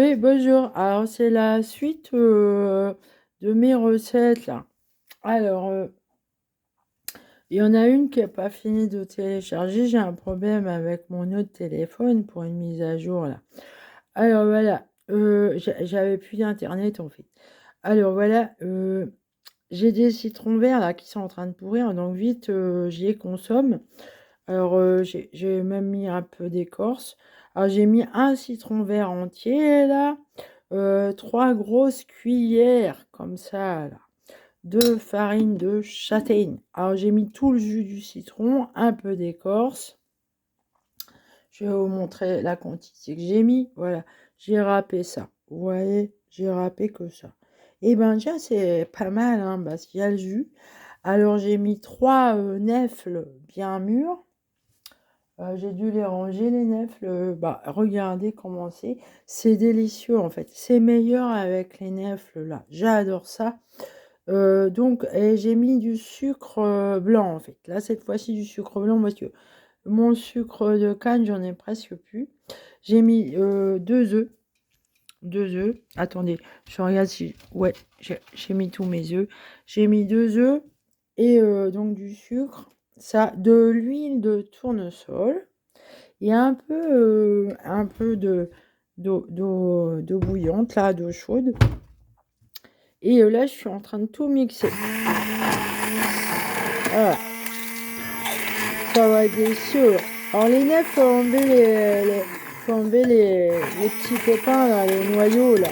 Oui, bonjour. Alors, c'est la suite de mes recettes là. Alors, il y en a une qui n'a pas fini de télécharger. J'ai un problème avec mon autre téléphone pour une mise à jour là. Alors, voilà. J'avais plus d'internet en fait. Alors, voilà. J'ai des citrons verts là qui sont en train de pourrir. Donc, vite, j'y ai consomme. Alors, j'ai même mis un peu d'écorce. Alors, j'ai mis un citron vert entier là. Trois grosses cuillères comme ça là, de farine de châtaigne. Alors, j'ai mis tout le jus du citron, un peu d'écorce. Je vais vous montrer la quantité que j'ai mis. Voilà, j'ai râpé ça. Vous voyez, j'ai râpé que ça. Et ben déjà, c'est pas mal hein, parce qu'il y a le jus. Alors, j'ai mis trois nèfles bien mûres. J'ai dû les ranger, les nèfles. Bah, regardez comment c'est délicieux en fait. C'est meilleur avec les nèfles là. J'adore ça. Donc, et j'ai mis du sucre blanc en fait. Là, cette fois-ci, du sucre blanc parce que mon sucre de canne, j'en ai presque plus. J'ai mis deux œufs. Deux œufs. Attendez, je regarde si. Ouais, j'ai mis tous mes œufs. J'ai mis deux œufs et donc du sucre. Ça, de l'huile de tournesol. Il y a un peu d'eau bouillante, là, d'eau chaude. Et là, je suis en train de tout mixer. Voilà, ça va être délicieux. Alors, les nèfles, faut enlever les petits pépins, là, les noyaux, là.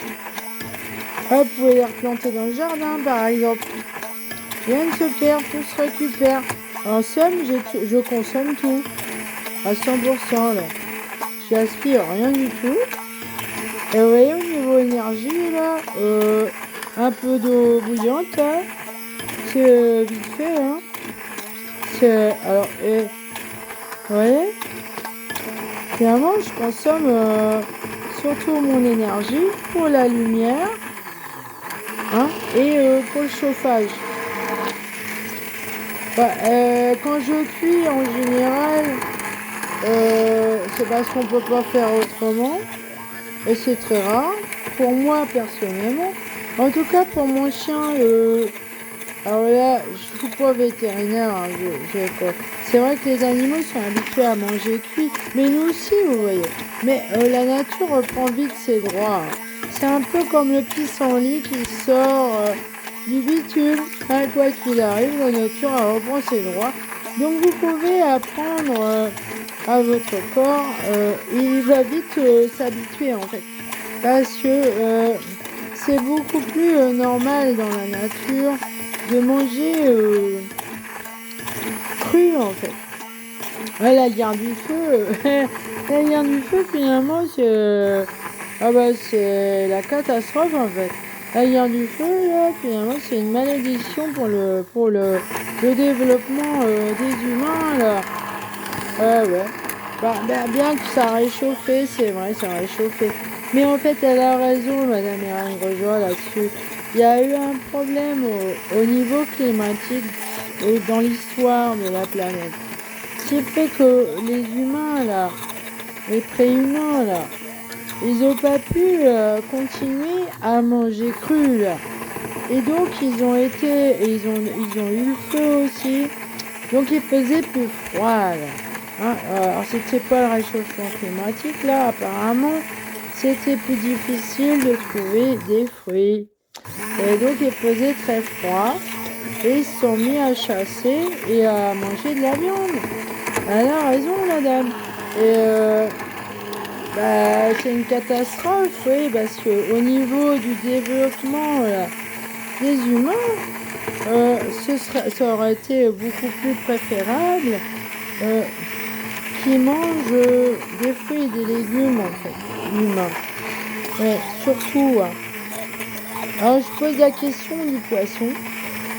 Hop, vous pouvez les replanter dans le jardin, par exemple. Rien ne se perd, tout se récupère. En somme, je consomme tout. À 100%, là. J'aspire rien du tout. Et vous voyez, au niveau énergie, là, un peu d'eau bouillante, là, c'est vite fait, hein. Alors, vous voyez, finalement, je consomme surtout mon énergie pour la lumière, hein, et pour le chauffage. Bah, quand je cuis, en général, c'est parce qu'on peut pas faire autrement, et c'est très rare, pour moi, personnellement. En tout cas, pour mon chien, alors là, je suis pas vétérinaire, hein, c'est vrai que les animaux sont habitués à manger cuit, mais nous aussi, vous voyez. Mais la nature reprend vite ses droits. C'est un peu comme le pissenlit qui sort du bitume. Hein, quoi qu'il arrive, la nature elle reprend ses droits. Donc vous pouvez apprendre à votre corps, il va vite s'habituer en fait. Parce que c'est beaucoup plus normal dans la nature de manger cru en fait. Ouais, la guerre du feu, la guerre du feu finalement c'est la catastrophe en fait. La guerre du feu là finalement c'est une malédiction pour le développement des humains là. Ouais. Bien que ça a réchauffé, c'est vrai, ça a réchauffé. Mais en fait, elle a raison, Madame Irène Grosjean, là-dessus. Il y a eu un problème au niveau climatique dans l'histoire de la planète. Ce qui fait que les humains, là, les préhumains, là, ils n'ont pas pu continuer à manger cru, là. Et donc, ils ont eu le feu aussi. Donc, il faisait plus froid, là. Hein, alors, c'était pas le réchauffement climatique, là, apparemment. C'était plus difficile de trouver des fruits. Et donc, il faisait très froid. Et ils se sont mis à chasser et à manger de la viande. Elle a raison, madame. Et c'est une catastrophe, oui, parce qu'au niveau du développement des humains, ça aurait été beaucoup plus préférable qu'ils mangent des fruits et des légumes, en fait, humains. Ouais, surtout. Hein. Alors, je pose la question du poisson.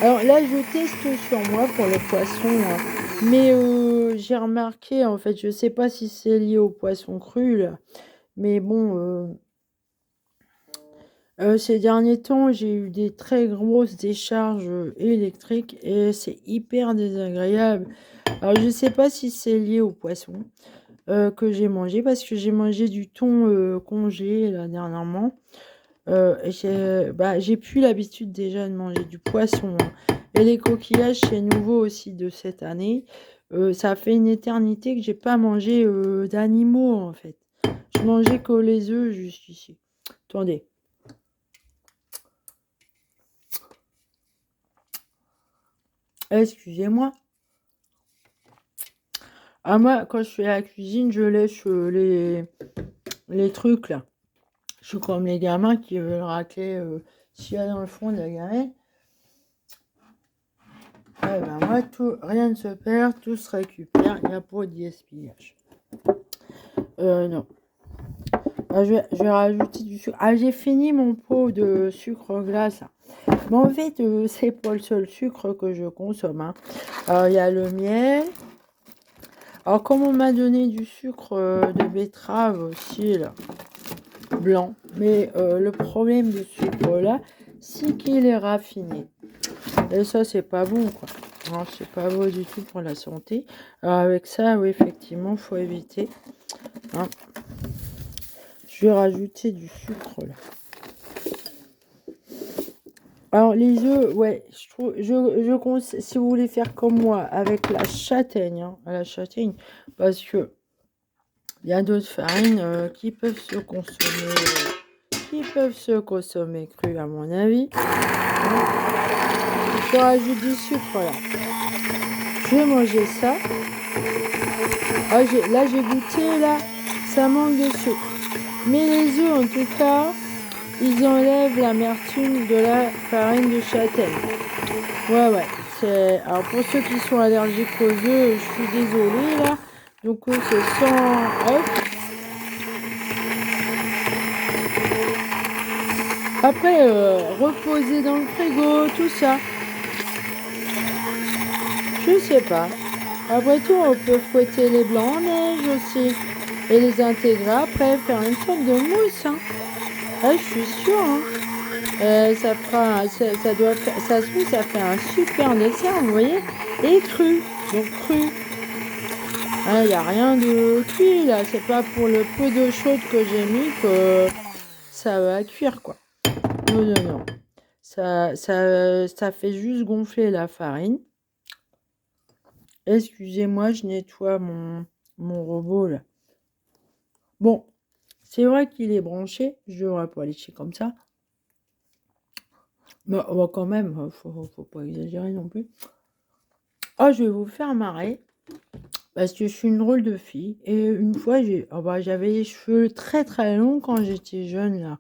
Alors là, je teste sur moi pour le poisson. Hein. Mais j'ai remarqué, en fait, je sais pas si c'est lié au poisson cru, là. Mais bon, ces derniers temps, j'ai eu des très grosses décharges électriques et c'est hyper désagréable. Alors, je sais pas si c'est lié au poisson. que j'ai mangé parce que j'ai mangé du thon congelé là, dernièrement. J'ai plus l'habitude déjà de manger du poisson, hein. Et les coquillages, c'est nouveau aussi de cette année. Ça fait une éternité que j'ai pas mangé d'animaux en fait. Je mangeais que les œufs juste ici. Attendez. Excusez-moi. Ah, moi, quand je fais la cuisine, je laisse les trucs là. Je suis comme les gamins qui veulent racler s'il y a dans le fond de la gamelle. Eh ben moi, rien ne se perd, tout se récupère, il n'y a pas de gaspillage. Non. Ah, je vais rajouter du sucre. Ah, j'ai fini mon pot de sucre glace, là. Mais en fait, c'est pas le seul sucre que je consomme, hein. Alors, il y a le miel. Alors, comme on m'a donné du sucre de betterave aussi, là, blanc. Mais le problème de ce sucre-là, c'est qu'il est raffiné. Et ça, c'est pas bon, quoi. Non, c'est pas bon du tout pour la santé. Alors, avec ça, oui, effectivement, faut éviter, hein. Je vais rajouter du sucre, là. Alors, les œufs, ouais, je conseille, si vous voulez faire comme moi, avec la châtaigne, hein, à la châtaigne, parce que il y a d'autres farines qui peuvent se consommer crues, à mon avis. Il faut rajouter du sucre, là. Je vais manger ça. Ah, là, j'ai goûté, là, ça manque de sucre. Mais les œufs, en tout cas, ils enlèvent l'amertume de la farine de châtaigne. Ouais. Alors, pour ceux qui sont allergiques aux œufs, je suis désolée, là. Donc, c'est sans... Hop. Après, reposer dans le frigo, tout ça. Je sais pas. Après tout, on peut fouetter les blancs en neige aussi. Et les intégrer après, faire une sorte de mousse, hein. Ah, je suis sûre, hein. Ça fera, ça doit faire, ça se trouve, ça fait un super dessert, vous voyez. Et cru, donc cru. Il n'y a rien de cuit là, c'est pas pour le peu d'eau chaude que j'ai mis que ça va cuire, quoi. Non. Ça fait juste gonfler la farine. Excusez-moi, je nettoie mon robot là. Bon, c'est vrai qu'il est branché, je devrais pas lécher comme ça. Mais quand même, faut pas exagérer non plus. Oh, je vais vous faire marrer. Parce que je suis une drôle de fille. Et une fois, j'avais les cheveux très très longs quand j'étais jeune, là.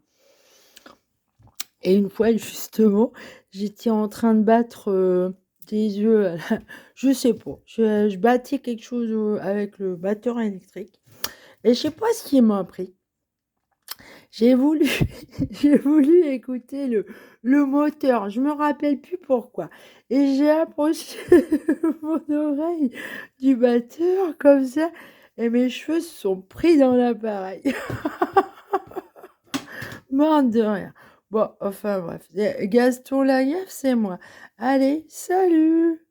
Et une fois, justement, j'étais en train de battre des œufs. Je sais pas. Je battais quelque chose avec le batteur électrique. Et je sais pas ce qui m'a pris. J'ai voulu, j'ai voulu écouter le moteur. Je me rappelle plus pourquoi. Et j'ai approché mon oreille du batteur comme ça. Et mes cheveux se sont pris dans l'appareil. Mort de rien. Bon, enfin bref. Gaston Lagaffe, c'est moi. Allez, salut!